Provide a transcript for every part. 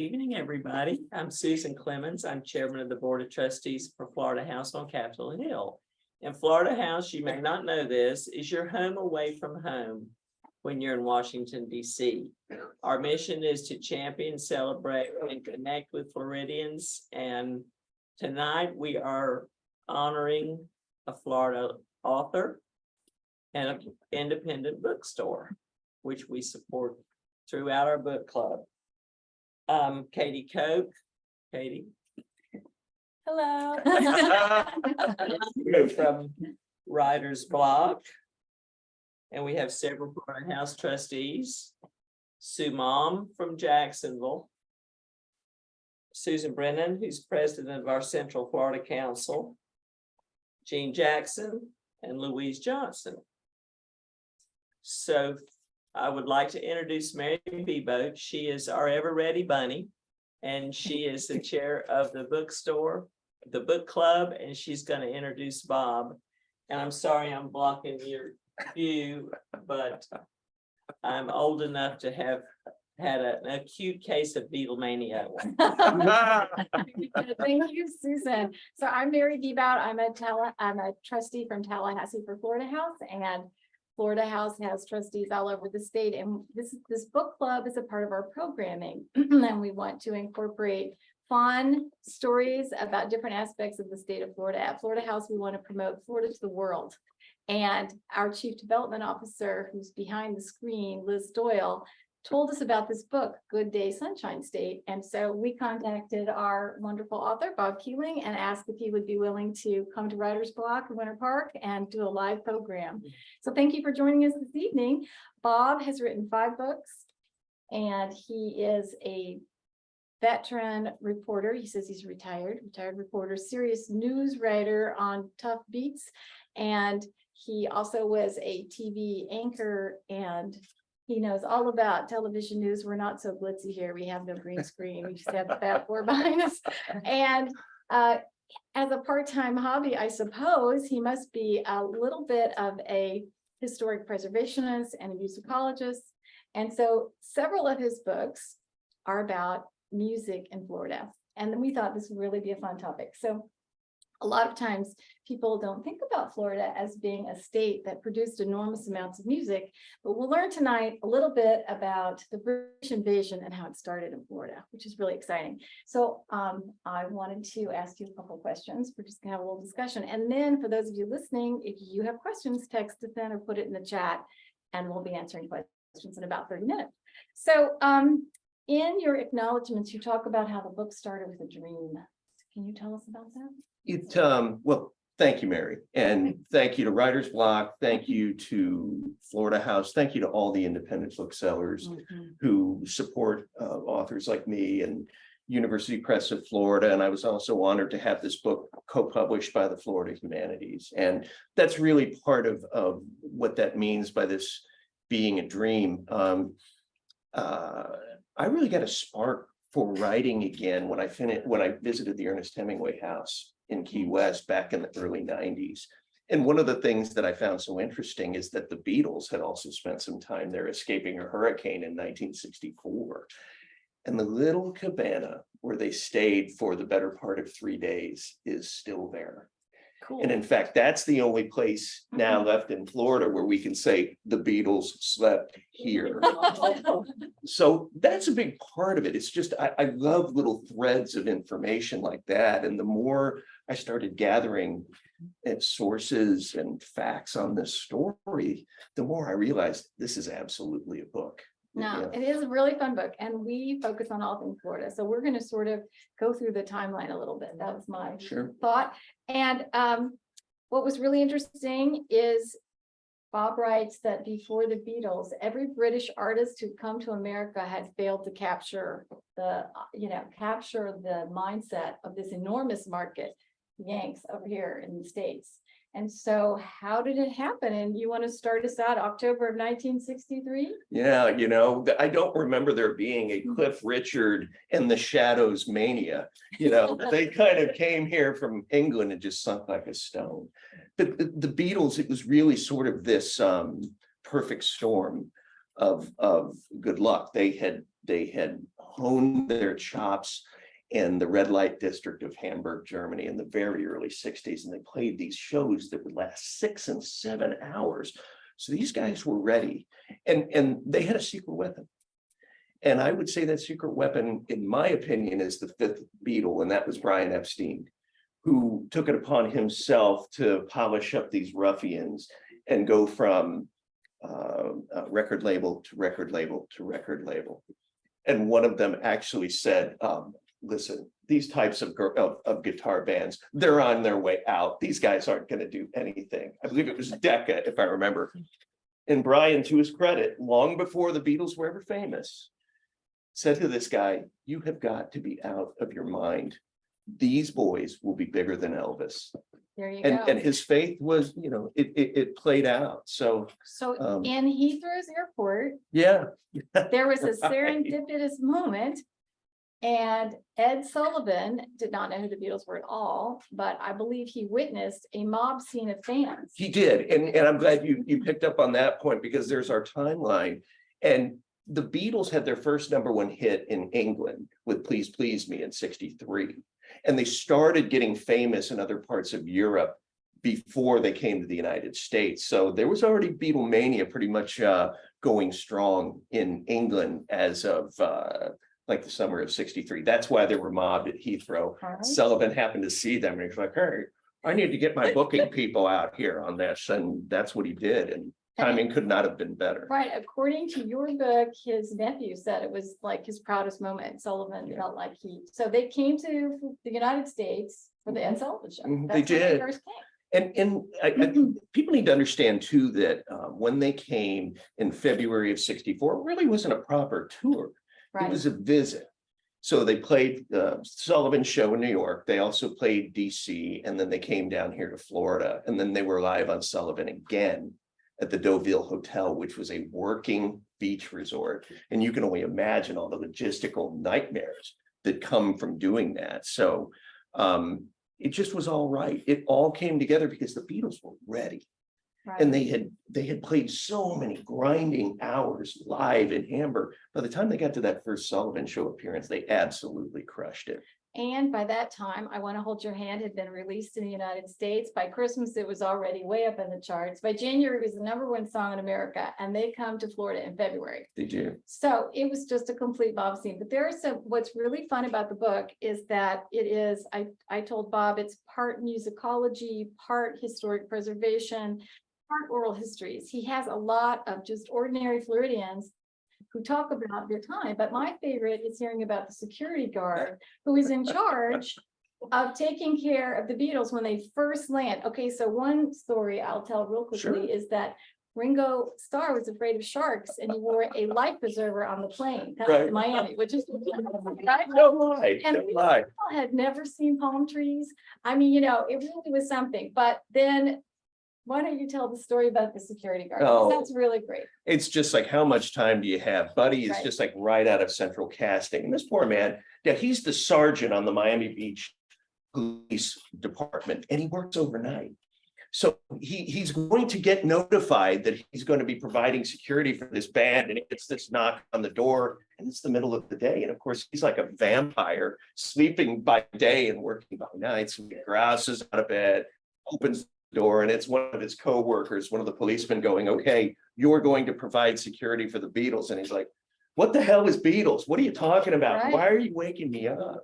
Evening, everybody. I'm Susan Clemens. I'm chairman of the Board of Trustees for Florida House on Capitol Hill. And Florida House, you may not know this, is your home away from home when you're in Washington, D.C. Our mission is to champion, celebrate, and connect with Floridians. And tonight we are honoring a Florida author and an independent bookstore, which we support throughout our book club. Katie Koch. Katie. Hello. From Writer's Block. And we have several Florida House trustees. Sue Mom from Jacksonville. Susan Brennan, who's president of our Central Florida Council. Jean Jackson and Louise Johnson. So I would like to introduce Mary Bebo. She is our ever ready bunny, and she is the chair of the bookstore, the book club, and she's going to introduce Bob. And I'm sorry I'm blocking your view, but I'm old enough to have had an acute case of Beatlemania. Thank you, Susan. So I'm Mary Bebout. I'm a trustee from Tallahassee for Florida House, and Florida House has trustees all over the state, and this book club is a part of our programming. And we want to incorporate fun stories about different aspects of the state of Florida. At Florida House, we want to promote Florida to the world. And our chief development officer, who's behind the screen, Liz Doyle, told us about this book, Good Day, Sunshine State. And so we contacted our wonderful author, Bob Kealing, and asked if he would be willing to come to Writer's Block in Winter Park and do a live program. So thank you for joining us this evening. Bob has written 5 books, and he is a veteran reporter. He says he's retired reporter, serious news writer on tough beats. And he also was a TV anchor, and he knows all about television news. We're not so glitzy here. We have no green screen. We just have the fat floor behind us. And as a part-time hobby, I suppose, he must be a little bit of a historic preservationist and a musicologist. And so several of his books are about music in Florida. And then we thought this would really be a fun topic. So a lot of times people don't think about Florida as being a state that produced enormous amounts of music, but we'll learn tonight a little bit about the British invasion and how it started in Florida, which is really exciting. So I wanted to ask you a couple of questions. We're just gonna have a little discussion. And then for those of you listening, if you have questions, text it in or put it in the chat, and we'll be answering questions in about 30 minutes. So in your acknowledgements, you talk about how the book started with a dream. Can you tell us about that? Well, thank you, Mary, and thank you to Writer's Block. Thank you to Florida House. Thank you to all the independent booksellers who support authors like me and University Press of Florida. And I was also honored to have this book co-published by the Florida Humanities. And that's really part of what that means by this being a dream. I really got a spark for writing again when I visited the Ernest Hemingway House in Key West back in the early 90s. And one of the things that I found so interesting is that the Beatles had also spent some time there escaping a hurricane in 1964. And the little cabana where they stayed for the better part of 3 days is still there. Cool. And in fact, that's the only place now left in Florida where we can say the Beatles slept here. So that's a big part of it. It's just, I love little threads of information like that. And the more I started gathering sources and facts on this story, the more I realized this is absolutely a book. No, it is a really fun book, and we focus on all things Florida. So we're going to sort of go through the timeline a little bit. That was my thought. And what was really interesting is Bob writes that before the Beatles, every British artist who'd come to America had failed to capture the mindset of this enormous market, Yanks over here in the States. And so how did it happen? And you want to start us out October of 1963? Yeah, I don't remember there being a Cliff Richard and the Shadows mania. They kind of came here from England and just sunk like a stone. But the Beatles, it was really sort of this perfect storm of good luck. They had honed their chops in the red light district of Hamburg, Germany in the very early 60s. And they played these shows that would last 6 and 7 hours. So these guys were ready, and they had a secret weapon. And I would say that secret weapon, in my opinion, is the fifth Beatle, and that was Brian Epstein, who took it upon himself to polish up these ruffians and go from record label to record label to record label. And one of them actually said, listen, these types of guitar bands, they're on their way out. These guys aren't going to do anything. I believe it was Decca, if I remember. And Brian, to his credit, long before the Beatles were ever famous, said to this guy, you have got to be out of your mind. These boys will be bigger than Elvis. There you And go. his faith was, it played out. So So in Heathrow's airport, yeah. there was a serendipitous moment. And Ed Sullivan did not know who the Beatles were at all, but I believe he witnessed a mob scene of fans. He did. And I'm glad you picked up on that point, because there's our timeline. And the Beatles had their first #1 hit in England with Please Please Me in 63. And they started getting famous in other parts of Europe before they came to the United States. So there was already Beatlemania pretty much going strong in England as of like the summer of 63. That's why they were mobbed at Heathrow. Right. Sullivan happened to see them and he's like, hey, I need to get my booking people out here on this. And that's what he did. And timing could not have been better. Right, according to your book, his nephew said it was like his proudest moment. Sullivan felt like so they came to the United States for the Ed Sullivan show. Mhm, That's they when did. first came. And people need to understand too that when they came in February of 64, it really wasn't a proper tour. Right. It was a visit. So they played Sullivan show in New York. They also played DC, and then they came down here to Florida, and then they were live on Sullivan again at the Deauville Hotel, which was a working beach resort. And you can only imagine all the logistical nightmares that come from doing that. So it just was all right. It all came together because the Beatles were ready. Right. And they had played so many grinding hours live in Hamburg. By the time they got to that first Sullivan show appearance, they absolutely crushed it. And by that time, I Want to Hold Your Hand had been released in the United States. By Christmas, it was already way up in the charts. By January, it was the #1 song in America, and they come to Florida in February. They do. So it was just a complete mob scene. But there are what's really fun about the book is that it is, I told Bob, it's part musicology, part historic preservation, part oral histories. He has a lot of just ordinary Floridians who talk about their time, but my favorite is hearing about the security guard who is in charge of taking care of the Beatles when they first land. Okay, so one story I'll tell real quickly Sure. is that Ringo Starr was afraid of sharks and he wore a life preserver on the plane coming to Right. Miami, which is right? No lie, And no lie. people had never seen palm trees. I mean, it really was something. But then why don't you tell the story about the security guard? Oh. Because that's really great. It's just like, how much time do you have? Buddy is Right. just like right out of central casting. And this poor man, yeah, he's the sergeant on the Miami Beach Police Department, and he works overnight. So he's going to get notified that he's going to be providing security for this band, and he gets this knock on the door, and it's the middle of the day. And of course, he's like a vampire, sleeping by day and working by night. So he grouses out of bed, opens door, and it's one of his co-workers, one of the policemen going, okay, you're going to provide security for the Beatles. And he's like, what the hell is Beatles? What are you talking about? Right. Why are you waking me up?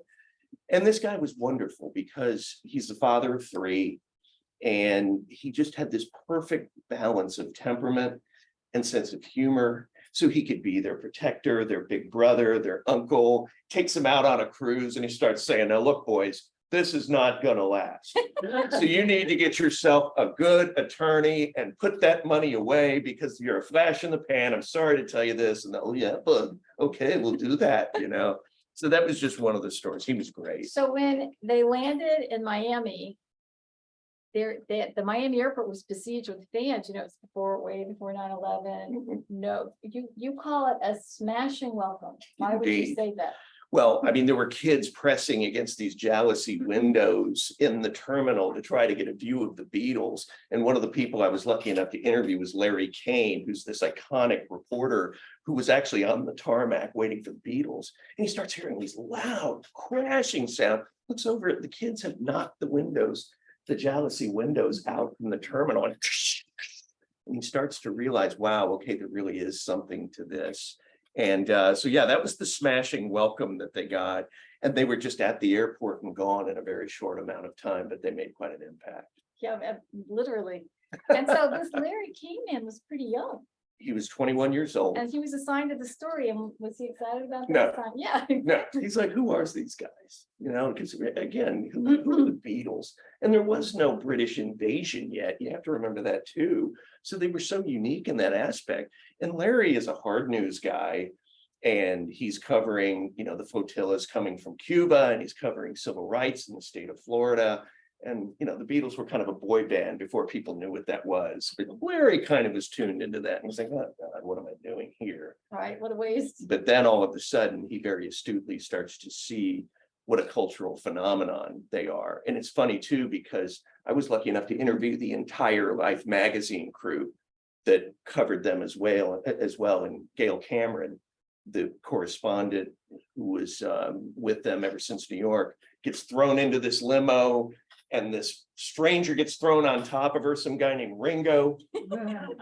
And this guy was wonderful because he's the father of 3, and he just had this perfect balance of temperament and sense of humor. So he could be their protector, their big brother, their uncle, takes them out on a cruise, and he starts saying, now look, boys, this is not going to last. So you need to get yourself a good attorney and put that money away because you're a flash in the pan. I'm sorry to tell you this. And oh yeah, but okay, we'll do that, So that was just one of the stories. He was great. So when they landed in Miami, the Miami airport was besieged with fans. It's way before 9/11. No, you call it a smashing welcome. Why would you Indeed. say that? Well, I mean, there were kids pressing against these jalousie windows in the terminal to try to get a view of the Beatles. And one of the people I was lucky enough to interview was Larry Kane, who's this iconic reporter who was actually on the tarmac waiting for the Beatles. And he starts hearing these loud crashing sound, looks over at the kids have knocked the windows, the jalousie windows out from the terminal. And he starts to realize, wow, okay, there really is something to this. And so, yeah, that was the smashing welcome that they got. And they were just at the airport and gone in a very short amount of time, but they made quite an impact. Yeah, literally. And so this Larry King man was pretty young, He was 21 years old. and he was assigned to the story, and was he excited about No. that? Yeah. No, he's like, who are these guys? You know, because again, who are the Beatles? And there was no British invasion yet. You have to remember that too. So they were so unique in that aspect. And Larry is a hard news guy. And he's covering, you know, the flotillas coming from Cuba, and he's covering civil rights in the state of Florida. And, you know, the Beatles were kind of a boy band before people knew what that was. But Larry kind of was tuned into that. And he was like, oh, God, what am I doing here? Right, what a waste. But then all of a sudden, he very astutely starts to see what a cultural phenomenon they are. And it's funny too, because I was lucky enough to interview the entire Life magazine crew that covered them as well. And Gail Cameron, the correspondent who was with them ever since New York, gets thrown into this limo, and this stranger gets thrown on top of her, some guy named Ringo.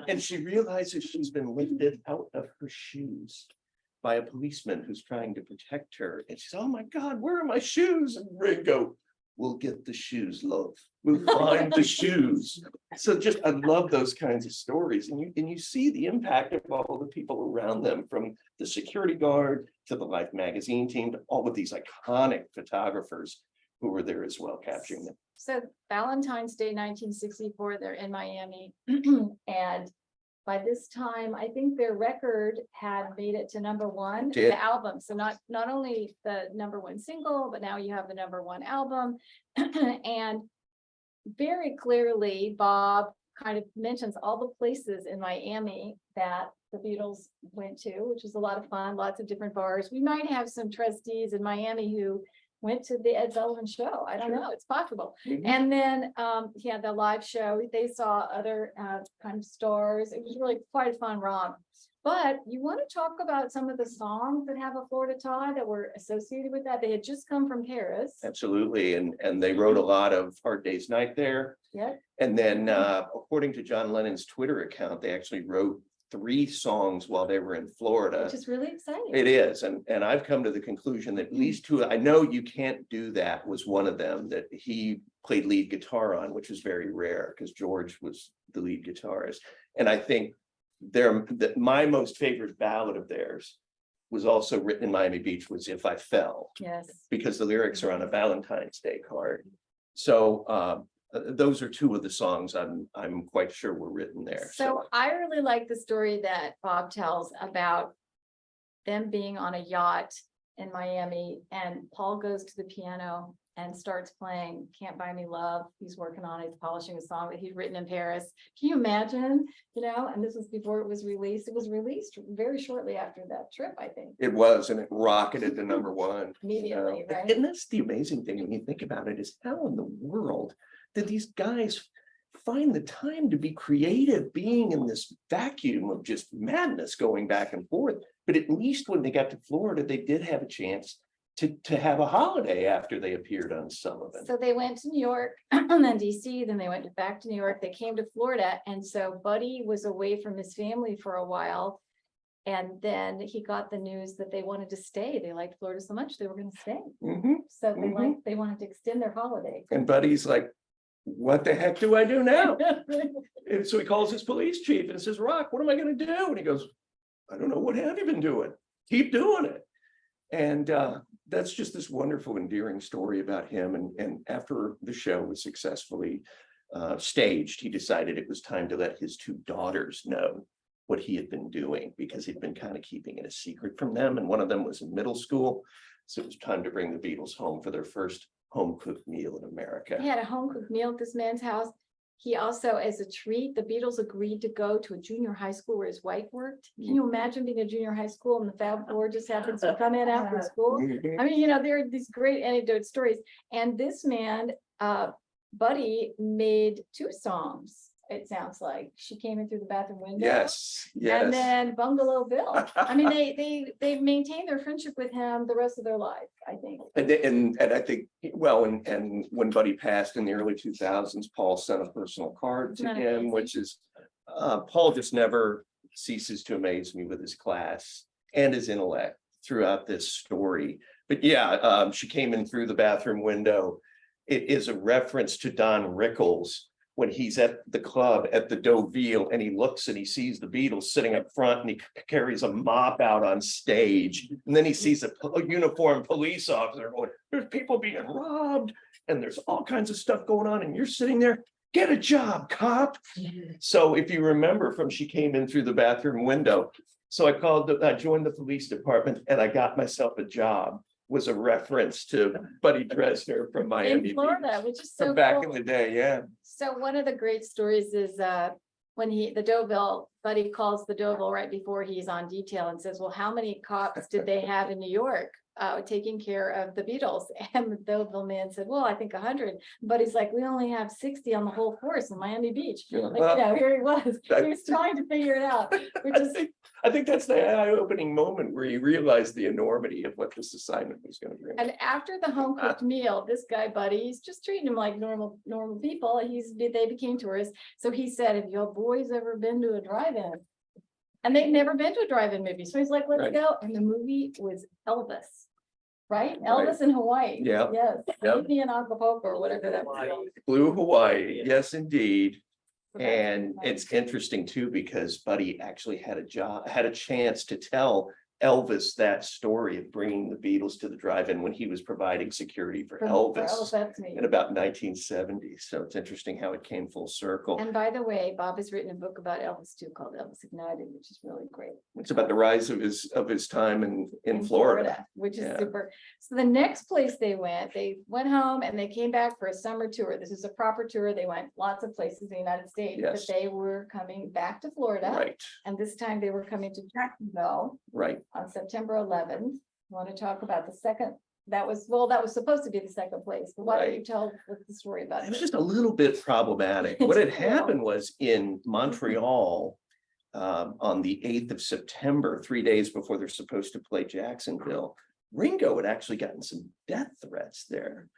And she realizes she's been lifted out of her shoes by a policeman who's trying to protect her. And she's, oh my God, where are my shoes? And Ringo, we'll get the shoes, love. We'll find the shoes. So just, I love those kinds of stories. And you see the impact of all the people around them, from the security guard to the Life magazine team, to all of these iconic photographers who were there as well, capturing them. So Valentine's Day, 1964, they're in Miami. And by this time, I think their record had made it to #1, Did. the album. So not only the #1 single, but now you have the #1 album. And very clearly, Bob kind of mentions all the places in Miami that the Beatles went to, which was a lot of fun, lots of different bars. We might have some trustees in Miami who went to the Ed Sullivan Show. I don't know, it's possible. And then he had the live show. They saw other kind of stars. It was really quite a fun romp. But you want to talk about some of the songs that have a Florida tie that were associated with that. They had just come from Paris. Absolutely. And they wrote a lot of Hard Day's Night there. Yep. And then according to John Lennon's Twitter account, they actually wrote 3 songs while they were in Florida. Which is really exciting. It is. And I've come to the conclusion that at least 2, I know You Can't Do That was one of them that he played lead guitar on, which was very rare because George was the lead guitarist. And I think my most favorite ballad of theirs was also written in Miami Beach, was If I Fell. Yes. Because the lyrics are on a Valentine's Day card. So those are 2 of the songs I'm quite sure were written there. So I really like the story that Bob tells about them being on a yacht in Miami, and Paul goes to the piano and starts playing Can't Buy Me Love. He's working on it, he's polishing a song that he'd written in Paris. Can you imagine, you know, and this was before it was released. It was released very shortly after that trip, I think. It was, and it rocketed to #1. Immediately, right? And that's the amazing thing when you think about it, is how in the world did these guys find the time to be creative, being in this vacuum of just madness going back and forth? But at least when they got to Florida, they did have a chance to have a holiday after they appeared on Sullivan. So they went to New York, and then DC, then they went back to New York. They came to Florida. And so Buddy was away from his family for a while. And then he got the news that they wanted to stay. They liked Florida so much, they were going to stay. So they wanted to extend their holiday. And Buddy's like, what the heck do I do now? And so he calls his police chief and says, Rock, what am I going to do? And he goes, I don't know. What have you been doing? Keep doing it. And that's just this wonderful, endearing story about him. And after the show was successfully staged, he decided it was time to let his 2 daughters know what he had been doing, because he'd been kind of keeping it a secret from them. And one of them was in middle school. So it was time to bring the Beatles home for their first home cooked meal in America. He had a home cooked meal at this man's house. he also, as a treat, the Beatles agreed to go to a junior high school where his wife worked. Can you imagine being a junior high school and the Fab Four just happens to come in after school? I mean, there are these great anecdote stories. And this man, Buddy, made 2 songs. It sounds like she came in through the bathroom window. Yes, And yes. then Bungalow Bill. I mean, they maintained their friendship with him the rest of their life, I think. And I think, well, and when Buddy passed in the early 2000s, Paul sent a personal card to Isn't that him, amazing? which is, Paul just never ceases to amaze me with his class and his intellect throughout this story. But yeah, she came in through the bathroom window. It is a reference to Don Rickles when he's at the club at the Deauville and he looks and he sees the Beatles sitting up front and he carries a mop out on stage. And then he sees a uniformed police officer going, there's people being robbed and there's all kinds of stuff going on and you're sitting there, get a job, cop. So if you remember from she came in through the bathroom window. So I joined the police department and I got myself a job, was a reference to Buddy Dresner from Miami In Florida, Beach, which is so from back cool. in the day, yeah. So one of the great stories is when the Deauville, Buddy calls the Deauville right before he's on detail and says, well, how many cops did they have in New York taking care of the Beatles? And the Deauville man said, well, I think 100. But he's like, we only have 60 on the whole force in Miami Beach. Like, here he was. He was trying to figure it out, which is I think that's the eye-opening moment where you realize the enormity of what this assignment was going to bring. And after the home cooked meal, this guy, Buddy, he's just treating him like normal people. They became tourists. So he said, have your boys ever been to a drive-in? And they've never been to a drive-in movie. So he's like, let's Right. go. And the movie was Elvis, right? Right. Elvis in Hawaii. Yeah. Yes. Yep. Leave me in Acapulco or whatever that was. Blue Hawaii, yes, indeed. So that's And pretty it's interesting too, because Buddy actually had a chance to tell Elvis that story of bringing the Beatles to the drive-in when he was providing security for For Elvis that's me. in about 1970. So it's interesting how it came full circle. And by the way, Bob has written a book about Elvis too, called Elvis Ignited, which is really great. It's about the rise of his time in Florida. Which is Yeah. super. So the next place they went home and they came back for a summer tour. This is a proper tour. They went lots of places in the United States, Yes. but they were coming back to Florida. Right, And this time they were coming to Jacksonville right. on September 11th. Want to talk about the second, that was supposed to be the second place, but why don't you Right. tell the story about It was it? just a little bit problematic. What had happened was in Montreal on the 8th of September, 3 days before they're supposed to play Jacksonville, Ringo had actually gotten some death threats there.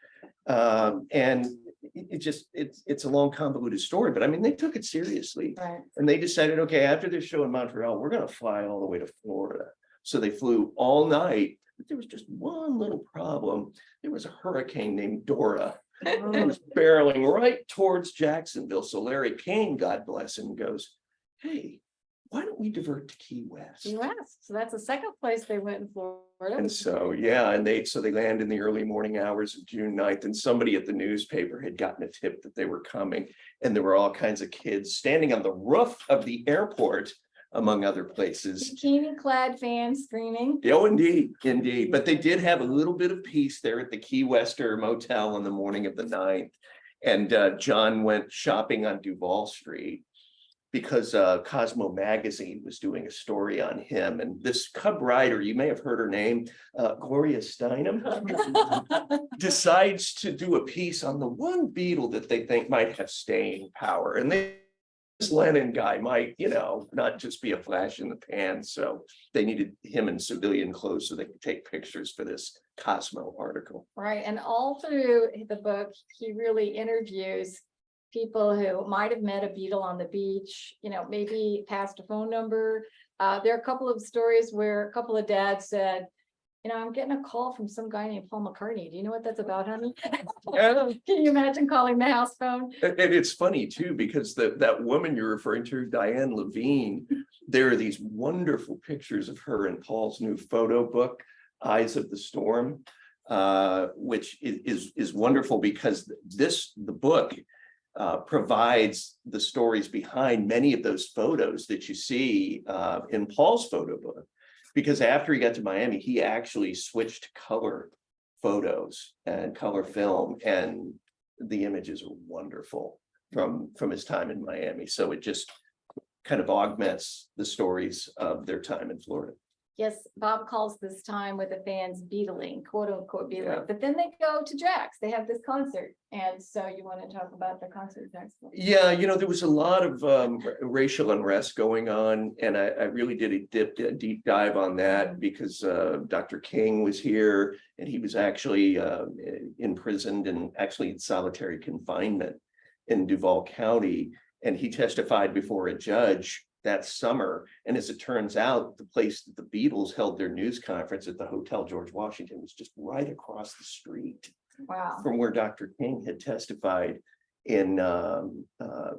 And it's a long convoluted story, but I mean, they took it seriously. Right. And they decided, okay, after this show in Montreal, we're going to fly all the way to Florida. So they flew all night, but there was just one little problem. There was a hurricane named Dora. It was barreling right towards Jacksonville. So Larry King, God bless him, goes, hey, why don't we divert to Key West? US. So that's the second place they went in Florida. And so, yeah, and they land in the early morning hours of June 9th, and somebody at the newspaper had gotten a tip that they were coming, and there were all kinds of kids standing on the roof of the airport, among other places. Bikini clad fans screaming. Oh, indeed, indeed. But they did have a little bit of peace there at the Key Wester Motel on the morning of the 9th. And John went shopping on Duval Street because Cosmo Magazine was doing a story on him. And this cub rider, you may have heard her name, Gloria Steinem, decides to do a piece on the one Beatle that they think might have staying power. And this Lennon guy might, not just be a flash in the pan. So they needed him in civilian clothes so they could take pictures for this Cosmo article. Right, and all through the book, he really interviews people who might have met a Beatle on the beach, maybe passed a phone number. There are a couple of stories where a couple of dads said, I'm getting a call from some guy named Paul McCartney. Do you know what that's about, honey? Yeah. Can you imagine calling the house phone? And it's funny too, because that woman you're referring to, Diane Levine, there are these wonderful pictures of her in Paul's new photo book, Eyes of the Storm, which is wonderful because the book provides the stories behind many of those photos that you see in Paul's photo book. Because after he got to Miami, he actually switched to color photos and color film, and the images are wonderful. from his time in Miami. So it just kind of augments the stories of their time in Florida. Yes, Bob calls this time with the fans beetling, quote unquote beetling, Yeah. but then they go to Jack's, they have this concert. And so you want to talk about the concert next? Yeah, there was a lot of racial unrest going on, and I really did a deep dive on that because Dr. King was here, and he was actually imprisoned and actually in solitary confinement in Duval County, and he testified before a judge that summer. And as it turns out, the place that the Beatles held their news conference at, the Hotel George Washington, was just right across the street. Wow. From where Dr. King had testified in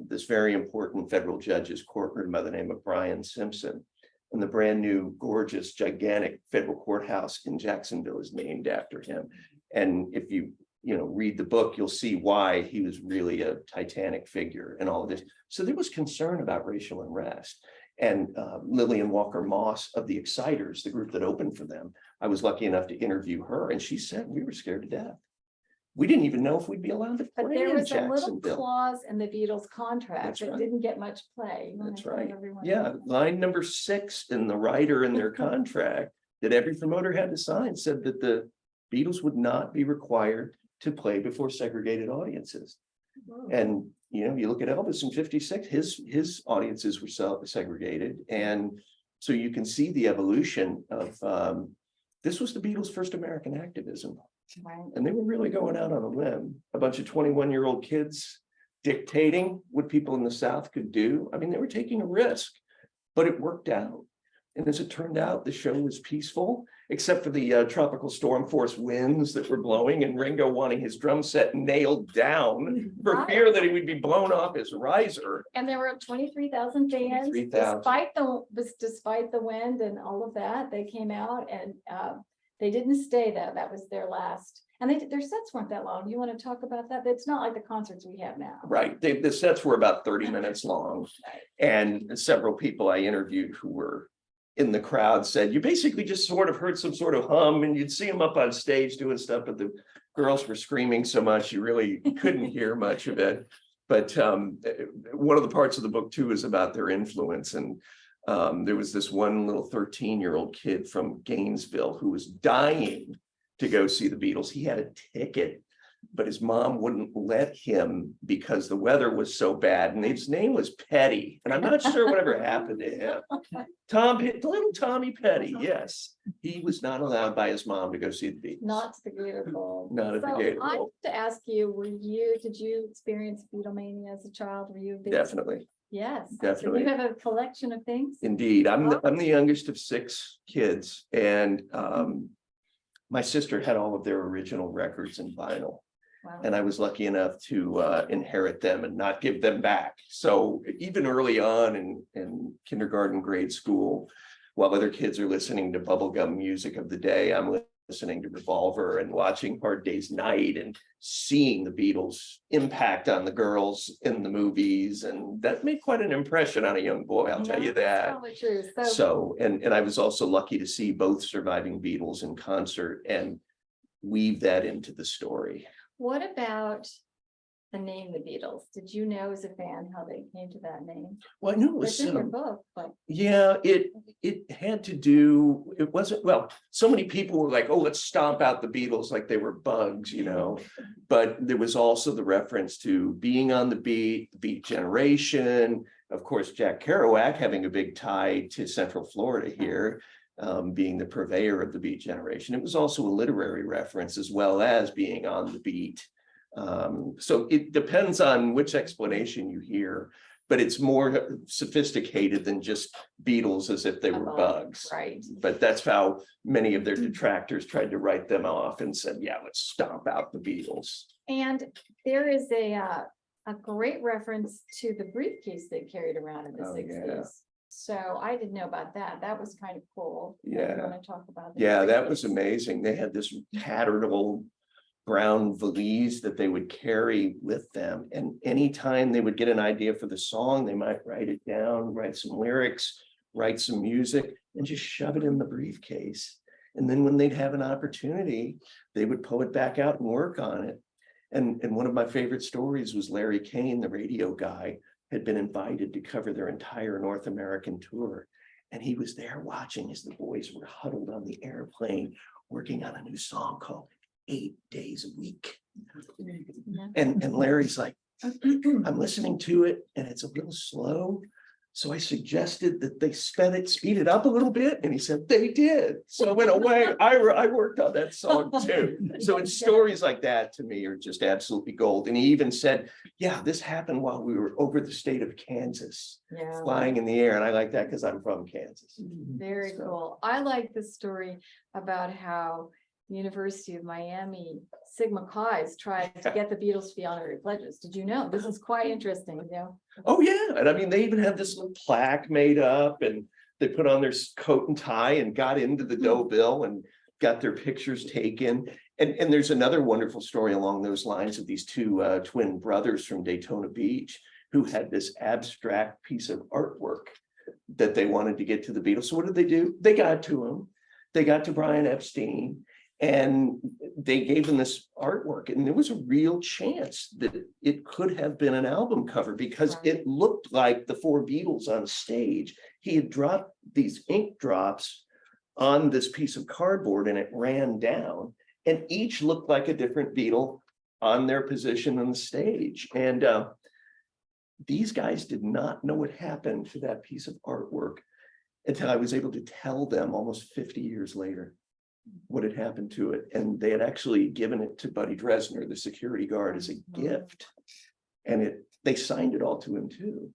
this very important federal judge's courtroom by the name of Brian Simpson. And the brand new, gorgeous, gigantic federal courthouse in Jacksonville is named after him. And if you read the book, you'll see why he was really a titanic figure in all of this. So there was concern about racial unrest. And Lillian Walker Moss of the Exciters, the group that opened for them, I was lucky enough to interview her, and she said we were scared to death. We didn't even know if we'd be allowed to play But there in was a little Jacksonville. clause in the Beatles contract That's that right. didn't get much play. You wanna That's tell right. everyone Yeah, about that? line number 6 in the writer in their contract that every promoter had to sign said that the Beatles would not be required to play before segregated audiences. Whoa. And you look at Elvis in '56, his audiences were segregated, and so you can see the evolution of this was the Beatles' first American activism, Right. and they were really going out on a limb. A bunch of 21-year-old kids dictating what people in the South could do. I mean, they were taking a risk, but it worked out. And as it turned out, the show was peaceful, except for the tropical storm force winds that were blowing, and Ringo wanting his drum set nailed down for Right. fear that he would be blown off his riser. And there were 23,000 fans, 23,000. despite the wind and all of that, they came out and they didn't stay though. That was their last. And their sets weren't that long. You want to talk about that? It's not like the concerts we have now. Right. The sets were about 30 minutes long. Right. And several people I interviewed who were in the crowd said, you basically just sort of heard some sort of hum, and you'd see them up on stage doing stuff, but the girls were screaming so much, you really couldn't hear much of it. But one of the parts of the book too is about their influence. And there was this one little 13-year-old kid from Gainesville who was dying to go see the Beatles. He had a ticket, but his mom wouldn't let him because the weather was so bad. And his name was Petty. And I'm not sure whatever happened to him. Little Tommy Petty, yes. He was not allowed by his mom to go see the Beatles. Not to the Gator Bowl. Not at the So Gator I Bowl. have to ask you, did you experience Beatlemania as a child? Were you a big? Definitely, Yes. So definitely. you have a collection of things? Indeed. I'm the youngest of 6 kids, and my sister had all of their original records in vinyl. Wow. And I was lucky enough to inherit them and not give them back. So even early on in kindergarten, grade school, while other kids are listening to bubblegum music of the day, I'm listening to Revolver and watching Hard Day's Night and seeing the Beatles' impact on the girls in the movies. And that made quite an impression on a young boy, I'll tell you that. Probably true. So, and I was also lucky to see both surviving Beatles in concert and weave that into the story. What about the name the Beatles? Did you know as a fan how they came to that name? Well, I knew it It's was in your book, but yeah, it had to do, it wasn't, well, so many people were like, oh, let's stomp out the Beatles like they were bugs, but there was also the reference to being on the Beat Generation, of course, Jack Kerouac having a big tie to Central Florida here, being the purveyor of the Beat Generation. It was also a literary reference as well as being on the beat. So it depends on which explanation you hear, but it's more sophisticated than just Beatles as if they were bugs. right. But that's how many of their detractors tried to write them off and said, yeah, let's stomp out the Beatles. And there is a great reference to the briefcase they carried around in the Oh, 60s. yeah. So I didn't know about that. That was kind of cool. Yeah. You want to talk about that? Yeah, that was amazing. They had this tattered old brown valise that they would carry with them. And anytime they would get an idea for the song, they might write it down, write some lyrics, write some music, and just shove it in the briefcase. And then when they'd have an opportunity, they would pull it back out and work on it. And one of my favorite stories was Larry Kane, the radio guy, had been invited to cover their entire North American tour. And he was there watching as the boys were huddled on the airplane, working on a new song called 8 Days a Week. Yeah. And Larry's like, I'm listening to it and it's a little slow. So I suggested that they speed it up a little bit. And he said, they did. So in a way, I worked on that song too. So it's stories like that to me are just absolutely gold. And he even said, yeah, this happened while we were over the state of Kansas, Yeah. flying in the air. And I like that because I'm from Kansas. Very So- cool. I like the story about how the University of Miami Sigma Chi's tried to get the Beatles to be honorary pledges. Did you know? This is quite interesting, you know? Oh, yeah. And I mean, they even have this little plaque made up and they put on their coat and tie and got into the dough bill and got their pictures taken. And there's another wonderful story along those lines of these two twin brothers from Daytona Beach who had this abstract piece of artwork that they wanted to get to the Beatles. So what did they do? They got to him. They got to Brian Epstein. And they gave them this artwork, and there was a real chance that it could have been an album cover because Right. it looked like the four Beatles on stage. He had dropped these ink drops on this piece of cardboard and it ran down, and each looked like a different Beatle on their position on the stage. And these guys did not know what happened to that piece of artwork until I was able to tell them almost 50 years later what had happened to it. And they had actually given it to Buddy Dresner, the security guard, as a gift. And they signed it all to him too.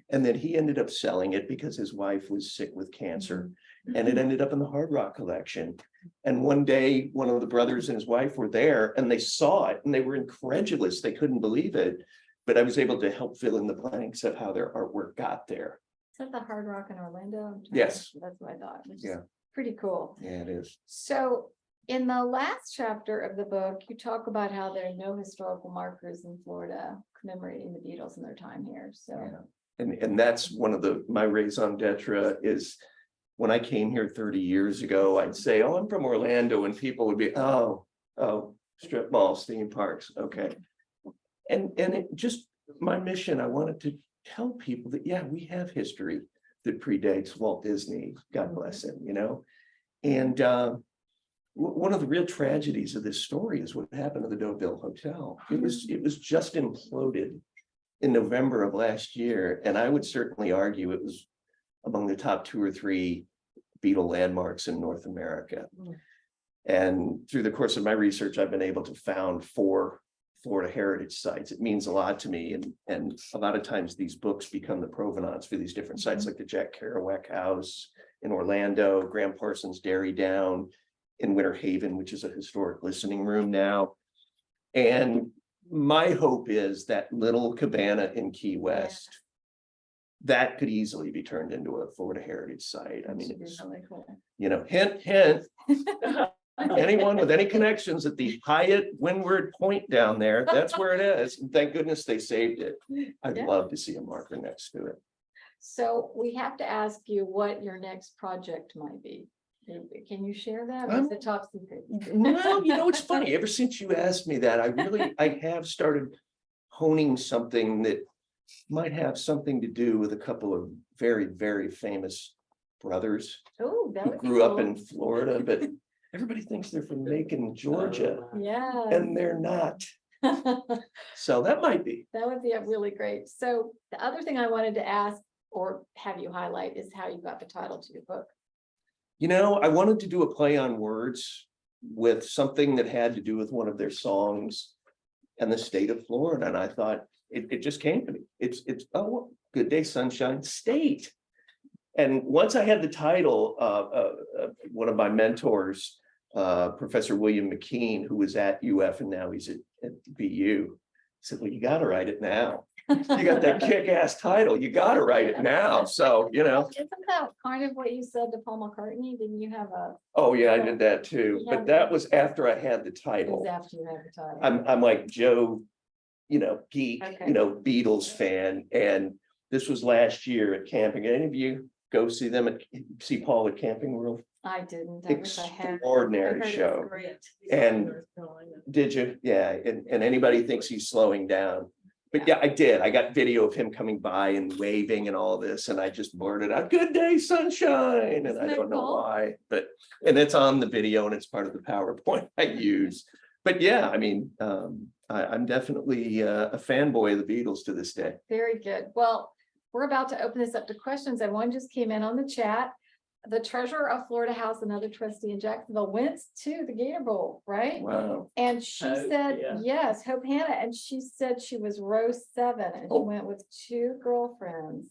And then he ended up selling it because his wife was sick with cancer. And it ended up in the Hard Rock collection. And one day, one of the brothers and his wife were there and they saw it and they were incredulous. They couldn't believe it. But I was able to help fill in the blanks of how their artwork got there. Is that the Hard Rock in Orlando? I'm trying Yes. to- That's what I thought. which is Yeah. Pretty cool. Yeah, it is. So in the last chapter of the book, you talk about how there are no historical markers in Florida commemorating the Beatles and their time here. So Yeah. And that's one of my raison d'etre is when I came here 30 years ago, I'd say, oh, I'm from Orlando, and people would be, oh, strip malls, theme parks, okay. And it just, my mission, I wanted to tell people that, yeah, we have history that predates Walt Disney, God bless him, you know? And one of the real tragedies of this story is what happened to the Deauville Hotel. It was just imploded in November of last year, and I would certainly argue it was among the top 2 or 3 Beatle landmarks in North America. And through the course of my research, I've been able to found 4 Florida heritage sites. It means a lot to me. And a lot of times these books become the provenance for these different sites, like the Jack Kerouac House in Orlando, Graham Parsons Dairy Down in Winter Haven, which is a historic listening room now. And my hope is that little cabana in Key West, that could easily be turned into a Florida heritage site. I that mean, should be it's, really cool. you know, hint, hint. Anyone with any connections at the Hyatt Windward Point down there, that's where it is. And thank goodness they saved it. I'd Yeah. love to see a marker next to it. So we have to ask you what your next project might be. Can you share that? Or is it top secret? Well, you know, it's funny. Ever since you asked me that, I have started honing something that might have something to do with a couple of very, very famous brothers Oh, that who would be grew up cool. in Florida, but everybody thinks they're from Macon, Georgia, Yeah. and they're not. So that might be. That would be a really great. So the other thing I wanted to ask or have you highlight is how you got the title to your book. You know, I wanted to do a play on words with something that had to do with one of their songs and the state of Florida. And I thought it just came to me. It's oh, Good Day Sunshine State. And once I had the title, one of my mentors, Professor William McKean, who was at UF and now he's at BU, said, well, you got to write it now. You got that kick-ass title. You got to write it now. So, you know. Isn't that kind of what you said to Paul McCartney? Didn't you have a, Oh, yeah, I did that too. Yeah. But that was after I had the it title. was after you had the title? I'm like Joe, you know, geek, Okay. you know, Beatles fan. And this was last year at camping. Any of you go see Paul at Camping World? I didn't. I wish I had. I Extraordinary heard it's show. great. And did you? Yeah, and anybody thinks he's slowing down. But yeah, I did. I got video of him coming by and waving and all this, and I just blurted out, "Good day, sunshine." And Isn't I that don't know cool? why, and it's on the video and it's part of the PowerPoint I use. But yeah, I mean, I'm definitely a fanboy of the Beatles to this day. Very good. Well, we're about to open this up to questions, and one just came in on the chat. The treasurer of Florida House, another trustee in Jacksonville, went to the Gator Bowl, right? Wow. And she Hope, said, yeah. yes, Hope Hannah, and she said she was row 7 and she Oh. went with 2 girlfriends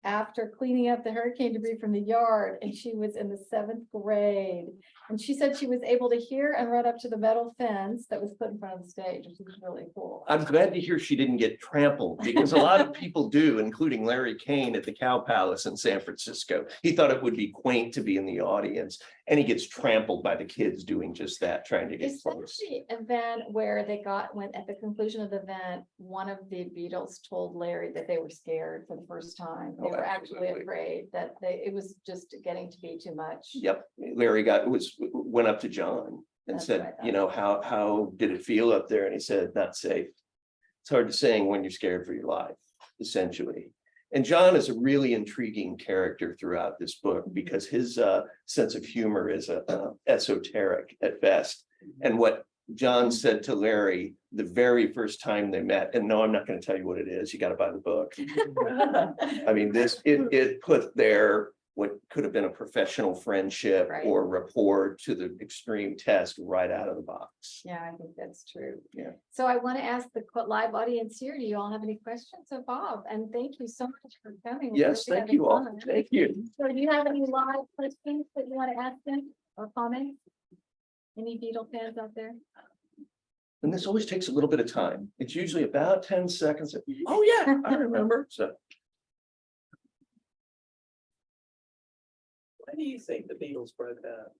after cleaning up the hurricane debris from the yard, and she was in the 7th grade. And she said she was able to hear and run up to the metal fence that was put in front of the stage, which was really cool. I'm glad to hear she didn't get trampled, because a lot of people do, including Larry Kane at the Cow Palace in San Francisco. He thought it would be quaint to be in the audience, and he gets trampled by the kids doing just that, trying to get Is that close. the event where they when at the conclusion of the event, one of the Beatles told Larry that they were scared for the first time? They Oh, were actually absolutely. afraid that it was just getting to be too much. Yep, Larry went up to John and That's said, what I you know, how did it feel up there? And he said, not safe. It's hard to say when you're scared for your life, essentially. And John is a really intriguing character throughout this book, because his sense of humor is esoteric at best. And what John said to Larry the very first time they met, and no, I'm not going to tell you what it is. You got to buy the book. I mean, it put their what could have been a professional friendship Right. or rapport to the extreme test right out of the box. Yeah, I think that's true. Yeah. So I want to ask the live audience here, do you all have any questions of Bob? And thank you so much for coming. We're Yes, really thank having you all. fun. Thank you. So do you have any live questions that you want to ask them or comments? Any Beatle fans out there? And this always takes a little bit of time. It's usually about 10 seconds. Oh, yeah, I remember. So Why do you think the Beatles broke up?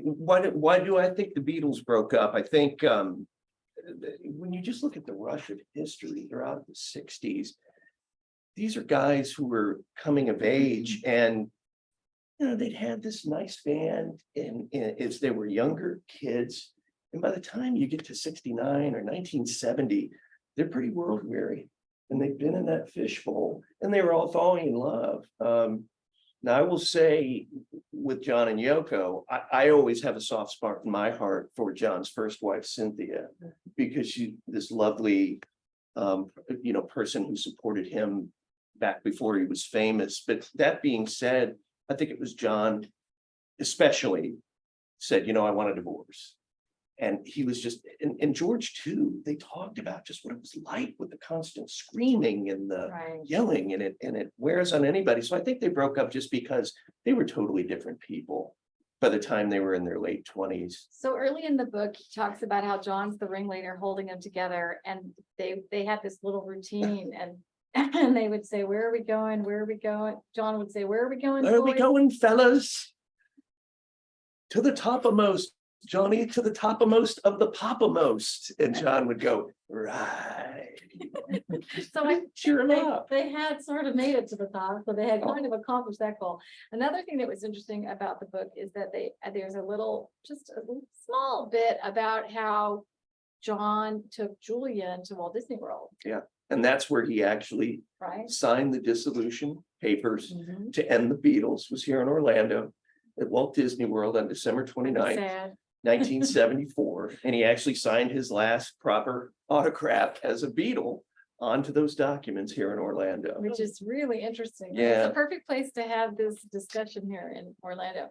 why do I think the Beatles broke up? I think when you just look at the rush of history throughout the 60s, these are guys who were coming of age, and you know, they'd had this nice band and as they were younger kids. And by the time you get to 69 or 1970, they're pretty world weary, and they've been in that fishbowl, and they were all falling in love. Now, I will say with John and Yoko, I always have a soft spot in my heart for John's first wife, Cynthia, because she's this lovely, person who supported him back before he was famous. But that being said, I think it was John especially said, I want a divorce. And he was just, and George too, they talked about just what it was like with the constant screaming and the Right. yelling, and it wears on anybody. So I think they broke up just because they were totally different people by the time they were in their late 20s. So early in the book, he talks about how John's the ringleader holding them together, and they had this little routine, and they would say, "Where are we going? Where are we going?" John would say, "Where are we going? Where are we boys?" going, fellas? To the topmost, Johnny, to the topmost of the popmost. And John would go, right. So I Cheer him they, up. they had sort of made it to the top, so they had Oh. kind of accomplished that goal. Another thing that was interesting about the book is that there's just a little small bit about how John took Julia to Walt Disney World, And that's where he actually right? signed the dissolution papers Mhm. to end the Beatles, was here in Orlando at Walt Disney World on December 29th, Sad. 1974. And he actually signed his last proper autograph as a Beatle onto those documents here in Orlando. Which is really interesting. It's Yeah. a perfect place to have this discussion here in Orlando.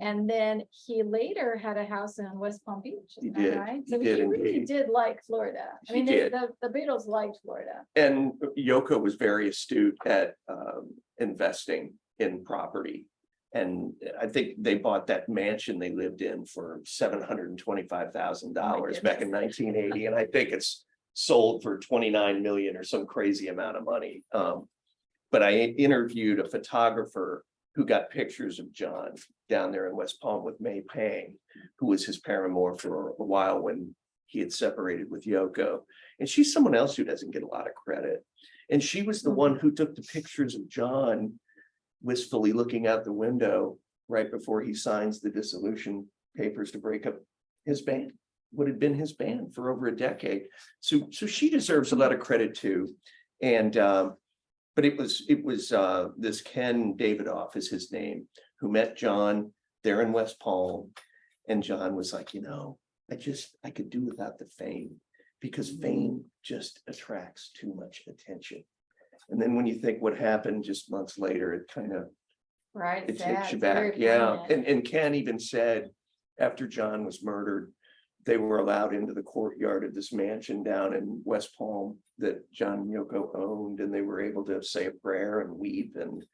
And then he later had a house in West Palm Beach. He Is that did. right? He So did he really indeed. did like Florida. I He mean, did. the Beatles liked Florida. And Yoko was very astute at investing in property. And I think they bought that mansion they lived in for $725,000 back in 1980. And I think it's sold for 29 million or some crazy amount of money. But I interviewed a photographer who got pictures of John down there in West Palm with May Pang, who was his paramour for a while when he had separated with Yoko. And she's someone else who doesn't get a lot of credit. And she was the one who took the pictures of John wistfully looking out the window right before he signs the dissolution papers to break up his band, what had been his band for over a decade. So she deserves a lot of credit too. And but it was this Ken Davidoff is his name, who met John there in West Palm. And John was like, I could do without the fame, because fame just attracts too much attention. And then when you think what happened just months later, it kind of, Right. it sad. takes you It's back. very Yeah. poignant. And Ken even said after John was murdered, they were allowed into the courtyard of this mansion down in West Palm that John and Yoko owned, and they were able to say a prayer and weep. And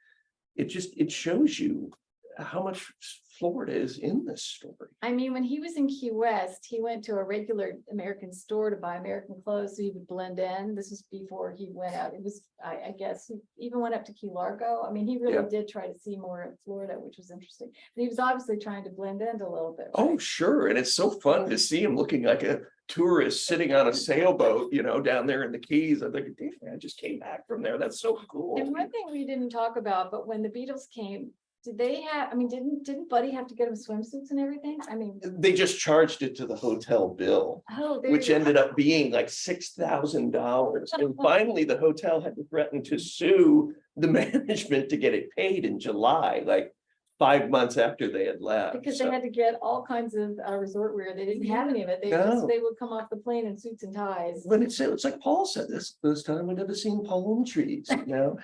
it shows you how much Florida is in this story. I mean, when he was in Key West, he went to a regular American store to buy American clothes so he would blend in. This was before he went out. It was, I guess, he even went up to Key Largo. I mean, he really Yeah. did try to see more of Florida, which was interesting. But he was obviously trying to blend in a little bit. Oh, right? sure. And it's so fun to see him looking like a tourist sitting on a sailboat, down there in the Keys. I'm like, damn, I just came back from there. That's so cool. And one thing we didn't talk about, but when the Beatles came, did they have, I mean, didn't Buddy have to get him swimsuits and everything? I mean, They just charged it to the hotel bill, oh, there which you go. ended up being like $6,000. And finally, the hotel had to threaten to sue the management to get it paid in July, like 5 months after they had left. Because So- they had to get all kinds of resort wear. They didn't have any of it. No. They would come off the plane in suits and ties. But it's like Paul said, this time I've never seen palm trees, and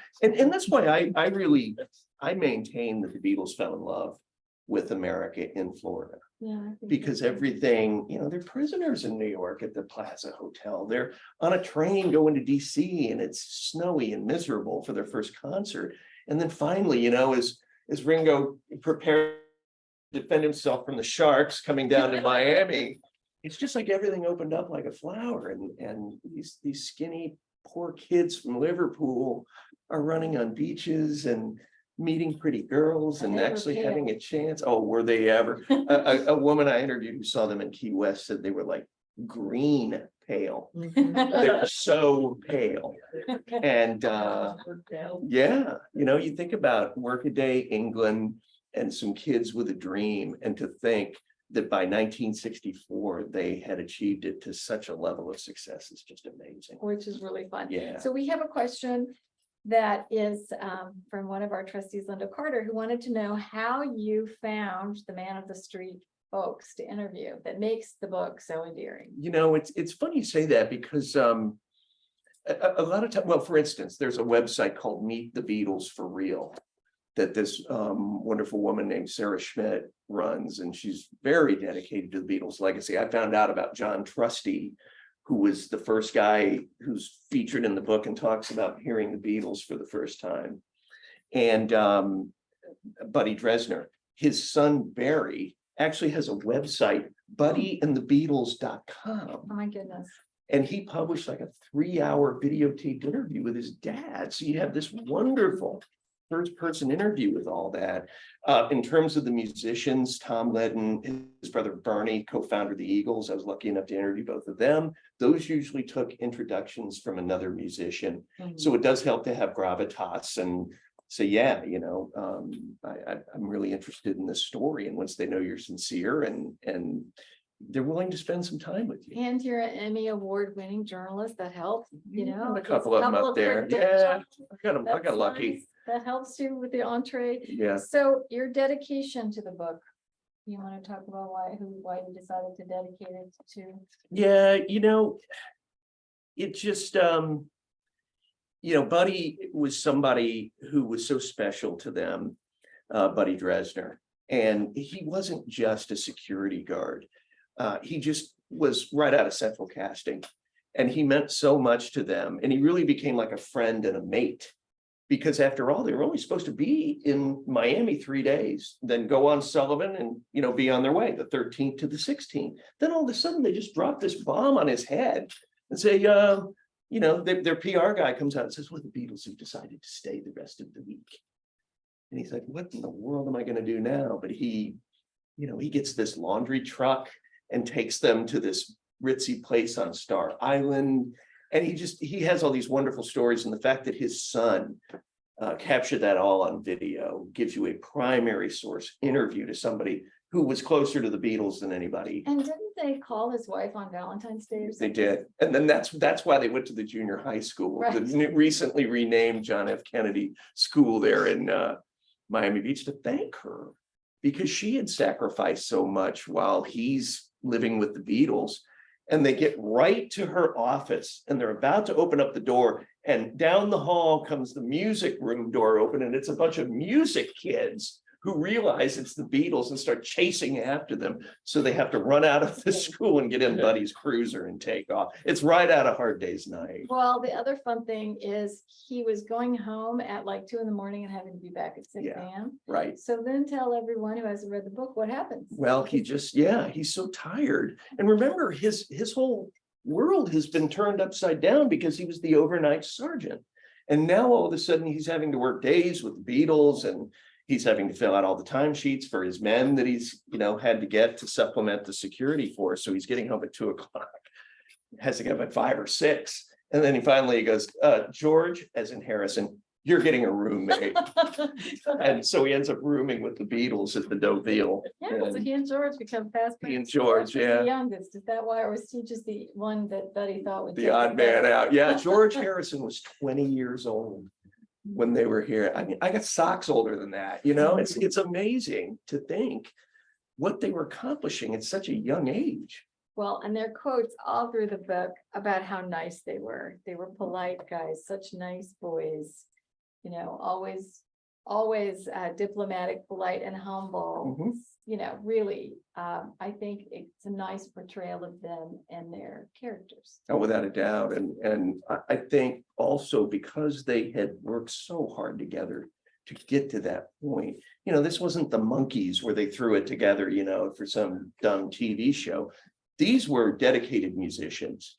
that's why I maintain that the Beatles fell in love with America in Florida, Yeah. I think so because too. everything, they're prisoners in New York at the Plaza Hotel. They're on a train going to DC, and it's snowy and miserable for their first concert. And then finally, as Ringo prepared to defend himself from the sharks coming down to Miami, it's just like everything opened up like a flower, and these skinny poor kids from Liverpool are running on beaches and meeting pretty girls And and they were actually pale. having a chance. Oh, were they ever? A woman I interviewed who saw them in Key West said they were like green pale. They were so pale. And yeah, you think about workaday England and some kids with a dream, and to think that by 1964 they had achieved it to such a level of success is just amazing. Which is really fun. Yeah. So we have a question that is from one of our trustees, Linda Carter, who wanted to know how you found the man of the street folks to interview that makes the book so endearing. It's funny you say that, because a lot of time, well, for instance, there's a website called Meet the Beatles for Real that this wonderful woman named Sarah Schmidt runs, and she's very dedicated to the Beatles legacy. I found out about John Trusty, who was the first guy who's featured in the book and talks about hearing the Beatles for the first time. And Buddy Dresner, his son Barry, actually has a website, buddyandthebeatles.com. Oh my goodness. And he published like a 3-hour videotaped interview with his dad. So you have this wonderful first-person interview with all that. In terms of the musicians, Tom Ledden, his brother Bernie, co-founder of the Eagles, I was lucky enough to interview both of them. Those usually took introductions from another musician. So it does help to have gravitas. And so, yeah, I'm really interested in this story. And once they know you're sincere and they're willing to spend some time with you. And you're an Emmy award-winning journalist, that helps, A There's couple of them up there. Yeah, I That's got lucky. nice. That helps you with the entree. Yeah. So your dedication to the book, you want to talk about why you decided to dedicate it to? Yeah, it just, Buddy was somebody who was so special to them, Buddy Dresner. And he wasn't just a security guard. He just was right out of Central Casting. And he meant so much to them. And he really became like a friend and a mate. Because after all, they were only supposed to be in Miami 3 days, then go on Sullivan and, be on their way, the 13th to the 16th. Then all of a sudden they just dropped this bomb on his head and say, their PR guy comes out and says, well, the Beatles have decided to stay the rest of the week. And he's like, what in the world am I going to do now? But he gets this laundry truck and takes them to this ritzy place on Star Island. And he has all these wonderful stories. And the fact that his son captured that all on video, gives you a primary source interview to somebody who was closer to the Beatles than anybody. And didn't they call his wife on Valentine's Day or They something? did. And then that's why they went to the junior high school, the Right. recently renamed John F. Kennedy School there in Miami Beach, to thank her, because she had sacrificed so much while he's living with the Beatles. And they get right to her office and they're about to open up the door, and down the hall comes the music room door open, and it's a bunch of music kids who realize it's the Beatles and start chasing after them. So they have to run out of the school and get in Buddy's cruiser and take off. It's right out of Hard Day's Night. Well, the other fun thing is he was going home at like 2 a.m. and having to be back at 6 Yeah. a.m. Right. So then tell everyone who hasn't read the book what happens. Well, he's so tired. And remember, his whole world has been turned upside down because he was the overnight sergeant. And now all of a sudden he's having to work days with the Beatles, and he's having to fill out all the timesheets for his men that he's, had to get to supplement the security force. So he's getting home at 2 o'clock, has to get up at 5 or 6. And then he finally goes, George, as in Harrison, you're getting a roommate. And so he ends up rooming with the Beatles at the Deauville. Yeah, so he and George become fast He and friends. George, He's yeah. the youngest, is that why, or was he just the one that Buddy thought would? The take odd it man better? out. Yeah, George Harrison was 20 years old when they were here. I mean, I got socks older than that, it's amazing to think what they were accomplishing at such a young age. Well, and there are quotes all through the book about how nice they were. They were polite guys, such nice boys, always diplomatic, polite and humble. Mhm. Really, I think it's a nice portrayal of them and their characters. Oh, without a doubt. And I think also because they had worked so hard together to get to that point. This wasn't the Monkees where they threw it together, for some dumb TV show. These were dedicated musicians.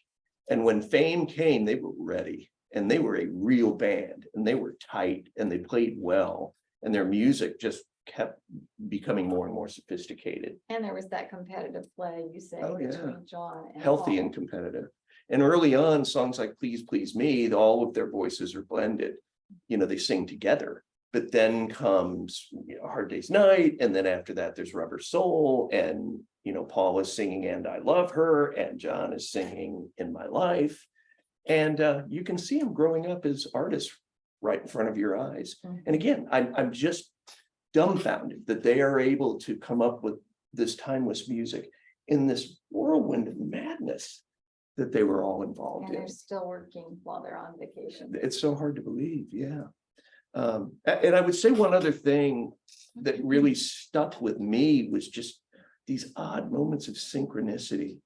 And when fame came, they were ready, and they were a real band, and they were tight, and they played well, and their music just kept becoming more and more sophisticated. And there was that competitive play, you say, Oh, yeah. between John and Healthy Paul. and competitive. And early on, songs like Please Please Me, all of their voices are blended. They sing together. But then comes Hard Day's Night, and then after that there's Rubber Soul, and Paul is singing And I Love Her, and John is singing In My Life. And you can see them growing up as artists right in front of your eyes. Mhm. And again, I'm just dumbfounded that they are able to come up with this timeless music in this whirlwind of madness that they were all involved And in. they're still working while they're on vacation. It's so hard to believe, yeah. And I would say one other thing that really stuck with me was just these odd moments of synchronicity.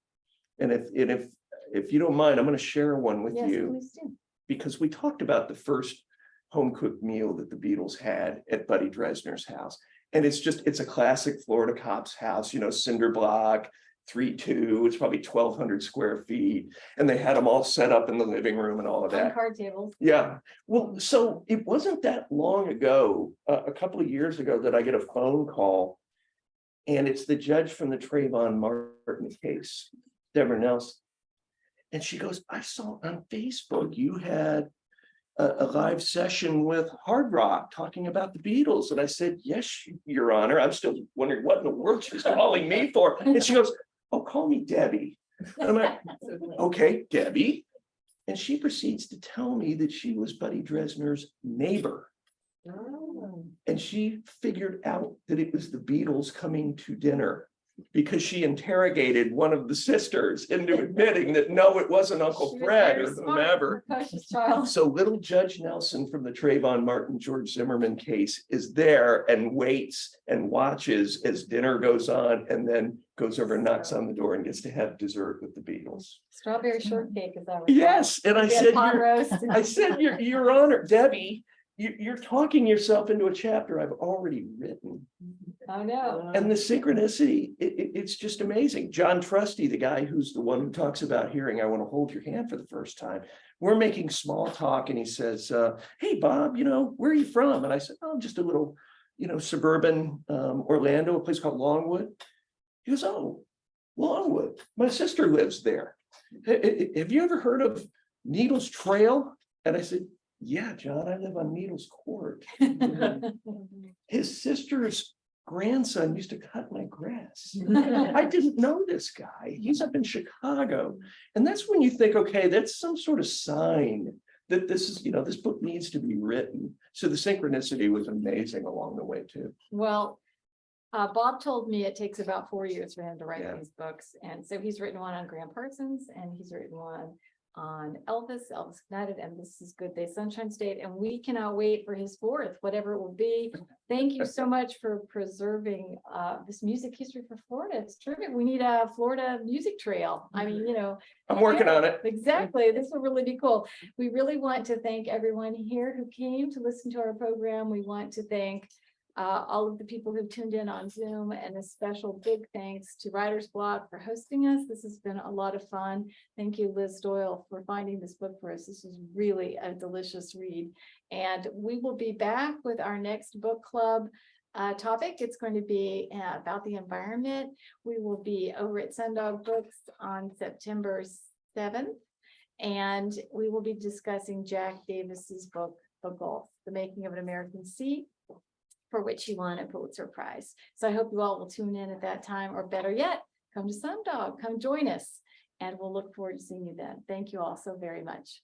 And if you don't mind, I'm going to share one with Yes, you, please do. because we talked about the first home cooked meal that the Beatles had at Buddy Dresner's house. And it's a classic Florida cop's house, cinder block, 3-2, it's probably 1,200 square feet. And they had them all set up in the living room and all of On that. card tables. Yeah, well, so it wasn't that long ago, a couple of years ago, that I get a phone call. And it's the judge from the Trayvon Martin case, Deborah Nelson. And she goes, I saw on Facebook you had a live session with Hard Rock talking about the Beatles. And I said, yes, Your Honor. I'm still wondering what in the world she's calling me for. And she goes, oh, call me Debbie. And I'm like, okay, Debbie. And she proceeds to tell me that she was Buddy Dresner's neighbor. And she figured out that it was the Beatles coming to dinner, because she interrogated one of the sisters into admitting that no, it wasn't Uncle She was Fred very or smart, whomever. precocious child. So little Judge Nelson from the Trayvon Martin, George Zimmerman case is there and waits and watches as dinner goes on, and then goes over and knocks on the door and gets to have dessert with the Beatles. Strawberry shortcake, is that right? Yes, and I said, Pot roast. Your Honor, Debbie, you're talking yourself into a chapter I've already written. Oh, no. And the synchronicity, it's just amazing. John Trusty, the guy who's the one who talks about hearing I Want to Hold Your Hand for the first time, we're making small talk, and he says, hey, Bob, where are you from? And I said, oh, just a little, suburban Orlando, a place called Longwood. He goes, oh, Longwood. My sister lives there. Have you ever heard of Needles Trail? And I said, yeah, John, I live on Needles Court. His sister's grandson used to cut my grass. I didn't know this guy. He's up in Chicago. And that's when you think, okay, that's some sort of sign that this is, this book needs to be written. So the synchronicity was amazing along the way too. Well, Bob told me it takes about 4 years for him to write Yeah. these books. And so he's written one on Graham Parsons and he's written one on Elvis United, and This Is Good Day Sunshine State. And we cannot wait for his fourth, whatever it will be. Thank you so much for preserving this music history for Florida. It's terrific. We need a Florida music trail. I mean, I'm working on it. Exactly. This will really be cool. We really want to thank everyone here who came to listen to our program. We want to thank all of the people who tuned in on Zoom, and a special big thanks to Writer's Block for hosting us. This has been a lot of fun. Thank you, Liz Doyle, for finding this book for us. This is really a delicious read. And we will be back with our next book club topic. It's going to be about the environment. We will be over at Sundog Books on September 7th, and we will be discussing Jack Davis's book, The Gulf, The Making of an American Sea, for which he won a Pulitzer Prize. So I hope you all will tune in at that time, or better yet, come to Sundog, come join us, and we'll look forward to seeing you then. Thank you all so very much.